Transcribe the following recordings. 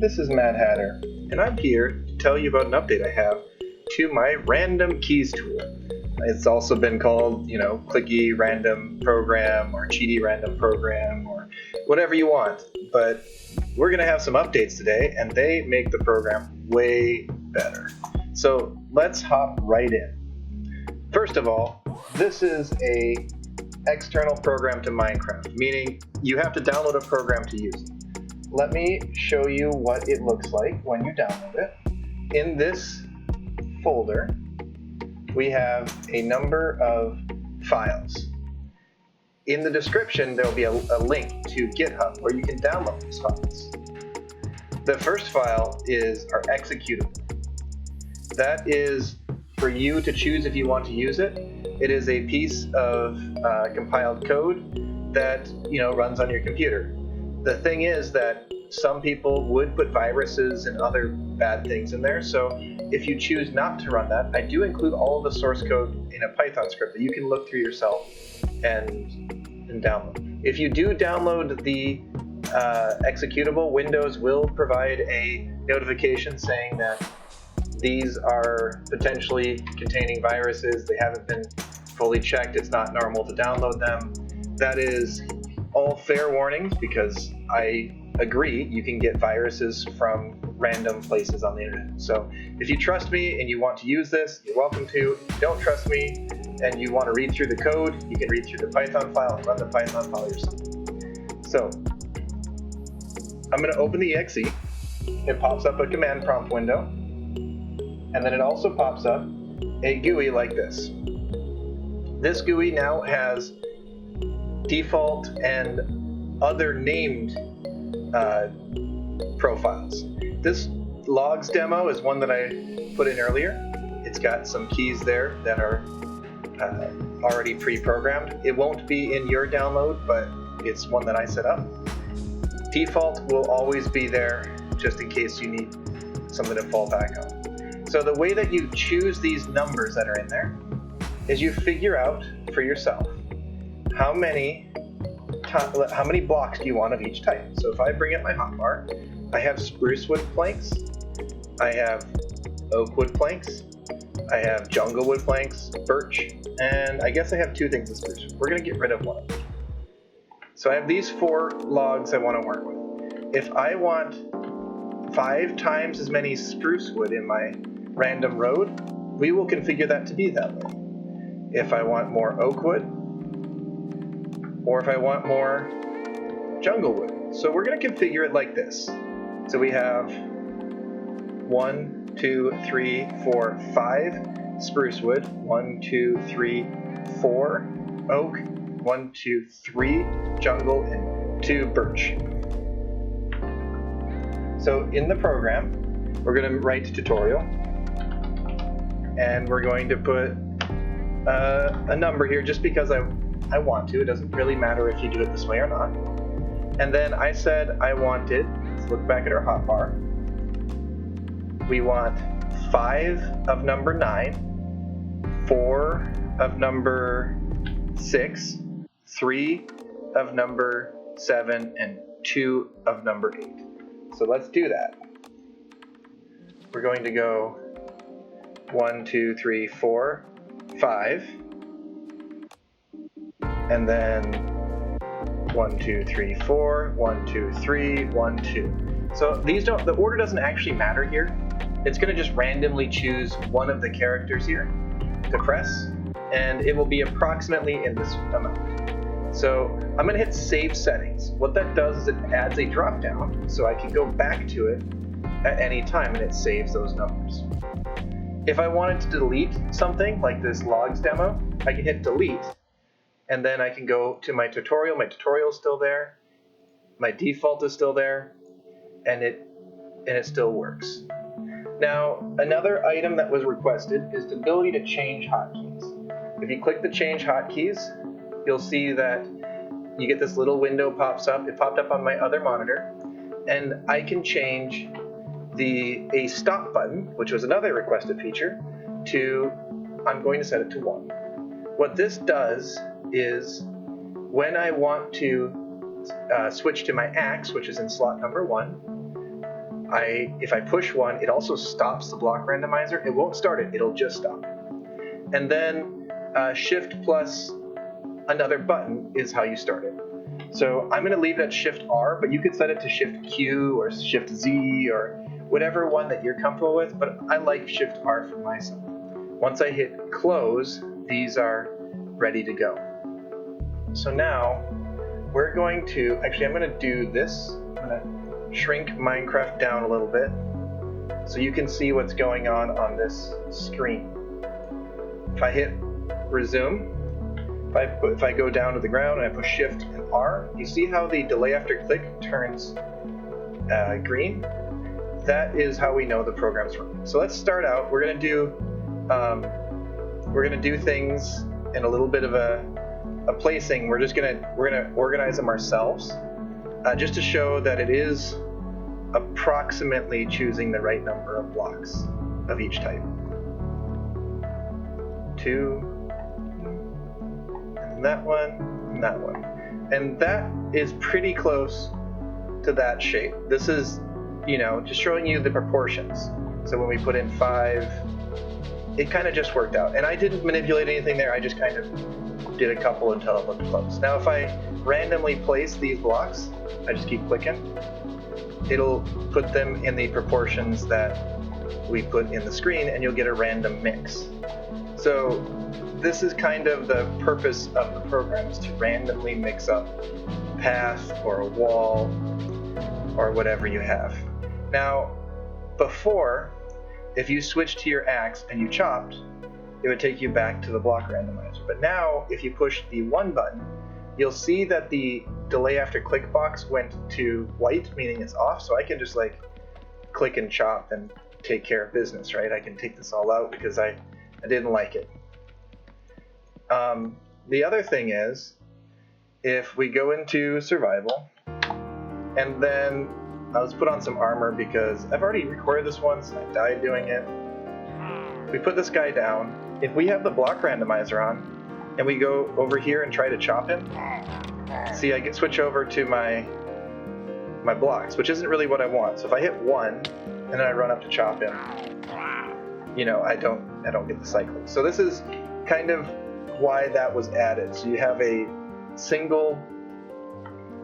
this is Mad Hatter, and I'm here to tell you about an update I have to my random keys tool. It's also been called, clicky random program or cheaty random program or whatever you want, but we're going to have some updates today, and they make the program way better. So let's hop right in. First of all, this is a external program to Minecraft, meaning you have to download a program to use it. Let me show you what it looks like when you download it. In this folder, we have a number of files. In the description, there'll be a link to GitHub where you can download these files. The first file is our executable. That is for you to choose if you want to use it. It is a piece of compiled code that runs on your computer. The thing is that some people would put viruses and other bad things in there, so if you choose not to run that, I do include all of the source code in a Python script that you can look through yourself and download. If you do download the executable, Windows will provide a notification saying that these are potentially containing viruses, they haven't been fully checked, it's not normal to download them. That is all fair warnings because I agree you can get viruses from random places on the internet. So if you trust me and you want to use this, you're welcome to. If you don't trust me and you want to read through the code, you can read through the Python file and run the Python file yourself. So I'm going to open the exe. It pops up a command prompt window, and then it also pops up a GUI like this. This GUI now has default and other named profiles. This logs demo is one that I put in earlier. It's got some keys there that are already pre-programmed. It won't be in your download, but it's one that I set up. Default will always be there just in case you need something to fall back on. So the way that you choose these numbers that are in there is you figure out for yourself how many blocks do you want of each type. So if I bring up my hotbar, I have spruce wood planks, I have oak wood planks, I have jungle wood planks, birch, and I guess I have two things of spruce. We're going to get rid of one of them. So I have these 4 logs I want to work with. If I want 5 times as many spruce wood in my random road, we will configure that to be that way. If I want more oak wood, or if I want more jungle wood. So we're going to configure it like this. So we have 1, 2, 3, 4, 5 spruce wood, 1, 2, 3, 4 oak, 1, 2, 3 jungle, and 2 birch. So in the program, we're going to write tutorial, and we're going to put a number here just because I want to. It doesn't really matter if you do it this way or not. And then I said I wanted, let's look back at our hotbar. We want 5 of number 9, 4 of number 6, 3 of number 7, and 2 of number 8. So let's do that. We're going to go 1, 2, 3, 4, 5. And then 1, 2, 3, 4, 1, 2, 3, 1, 2. So the order doesn't actually matter here. It's going to just randomly choose one of the characters here to press, and it will be approximately in this amount. So I'm going to hit Save Settings. What that does is it adds a drop down, so I can go back to it at any time, and it saves those numbers. If I wanted to delete something like this logs demo, I can hit Delete. And then I can go to my tutorial. My tutorial is still there. My default is still there, and it still works. Now, another item that was requested is the ability to change hotkeys. If you click the Change Hotkeys, you'll see that you get this little window pops up. It popped up on my other monitor, and I can change a stop button, which was another requested feature, to I'm going to set it to 1. What this does is when I want to switch to my axe, which is in slot number 1, if I push 1, it also stops the block randomizer. It won't start it, it'll just stop. And then Shift plus another button is how you start it. So I'm going to leave it at Shift R, but you could set it to Shift Q or Shift Z or whatever one that you're comfortable with, but I like Shift R for myself. Once I hit close, these are ready to go. So now we're going to, actually I'm going to do this. I'm going to shrink Minecraft down a little bit so you can see what's going on this screen. If I hit resume, if I go down to the ground and I push Shift and R, you see how the delay after click turns green? That is how we know the program's running. So let's start out. We're gonna do things in a little bit of a placing. We're gonna organize them ourselves, just to show that it is approximately choosing the right number of blocks of each type. 2. That one, and that one. And that is pretty close to that shape. This is, just showing you the proportions. So when we put in 5, it kind of just worked out. And I didn't manipulate anything there, I just kind of did a couple until it looked close. Now if I randomly place these blocks, I just keep clicking, it'll put them in the proportions that we put in the screen, and you'll get a random mix. So this is kind of the purpose of the program, is to randomly mix up a path or a wall or whatever you have. Now, before, if you switched to your axe and you chopped, it would take you back to the block randomizer. But now, if you push the 1 button, you'll see that the delay after click box went to white, meaning it's off, so I can just click and chop and take care of business, right? I can take this all out because I didn't like it. The other thing is, if we go into survival, and then let's put on some armor because I've already recorded this once and I died doing it. We put this guy down. If we have the block randomizer on, and we go over here and try to chop him, see, I get switch over to my blocks, which isn't really what I want. So if I hit 1 and then I run up to chop him, I don't get the cycling. So this is kind of why that was added. So you have a single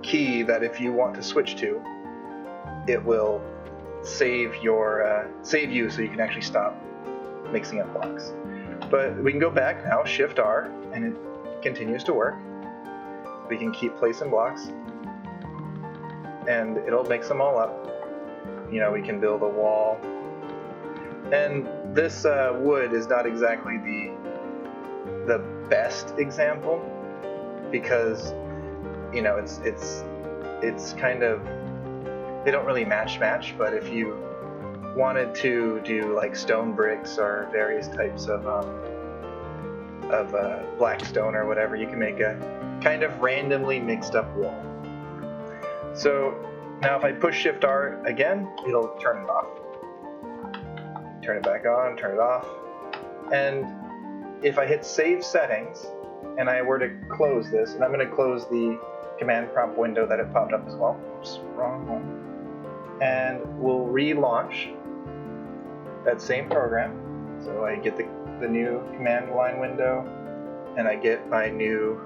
key that if you want to switch to, it will save you so you can actually stop mixing up blocks. But we can go back now, Shift R, and it continues to work. We can keep placing blocks, and it'll mix them all up. We can build a wall. And this wood is not exactly the best example, because it's kind of, they don't really match, but if you wanted to do stone bricks or various types of black stone or whatever, you can make a kind of randomly mixed up wall. So now if I push Shift R again, it'll turn it off. Turn it back on, turn it off. And if I hit Save Settings, and I were to close this, and I'm going to close the command prompt window that it popped up as well. Oops, wrong one. And we'll relaunch that same program. So I get the new command line window, and I get my new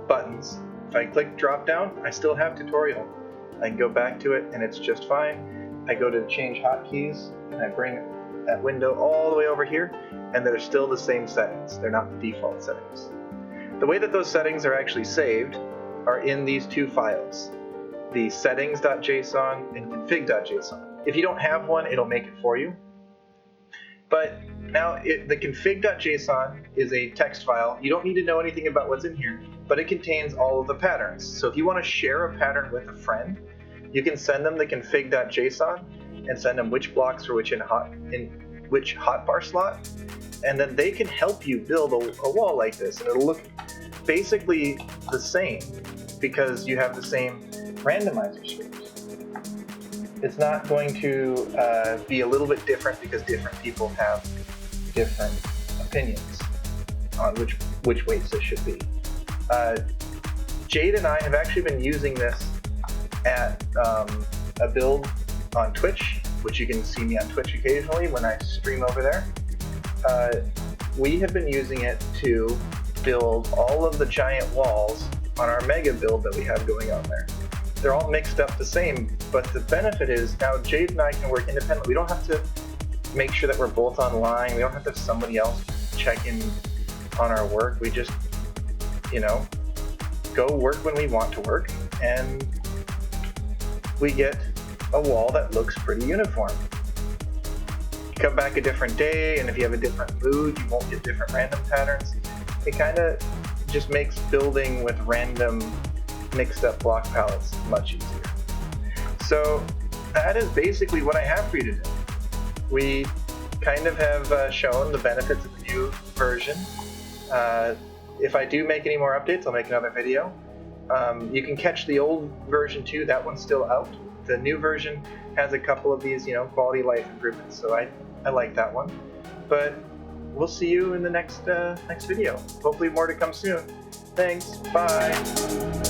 buttons. If I click drop down, I still have tutorial. I can go back to it and it's just fine. I go to change hotkeys and I bring that window all the way over here, and they're still the same settings. They're not the default settings. The way that those settings are actually saved are in these 2 files, the settings.json and config.json. If you don't have one, it'll make it for you. But now the config.json is a text file. You don't need to know anything about what's in here, but it contains all of the patterns. So if you want to share a pattern with a friend, you can send them the config.json and send them which blocks for which in which hotbar slot, and then they can help you build a wall like this, and it'll look basically the same because you have the same randomizer scripts. It's not going to be a little bit different because different people have different opinions on which weights this should be. Jade and I have actually been using this at a build on Twitch, which you can see me on Twitch occasionally when I stream over there. We have been using it to build all of the giant walls on our mega build that we have going on there. They're all mixed up the same, but the benefit is now Jade and I can work independently. We don't have to make sure that we're both online. We don't have to have somebody else check in on our work. We just, go work when we want to work, and we get a wall that looks pretty uniform. You come back a different day, and if you have a different mood, you won't get different random patterns. It kind of just makes building with random mixed up block palettes much easier. So that is basically what I have for you today. We kind of have shown the benefits of the new version. If I do make any more updates, I'll make another video. You can catch the old version too, that one's still out. The new version has a couple of these, quality of life improvements, so I like that one. But we'll see you in the next video. Hopefully more to come soon. Thanks, bye!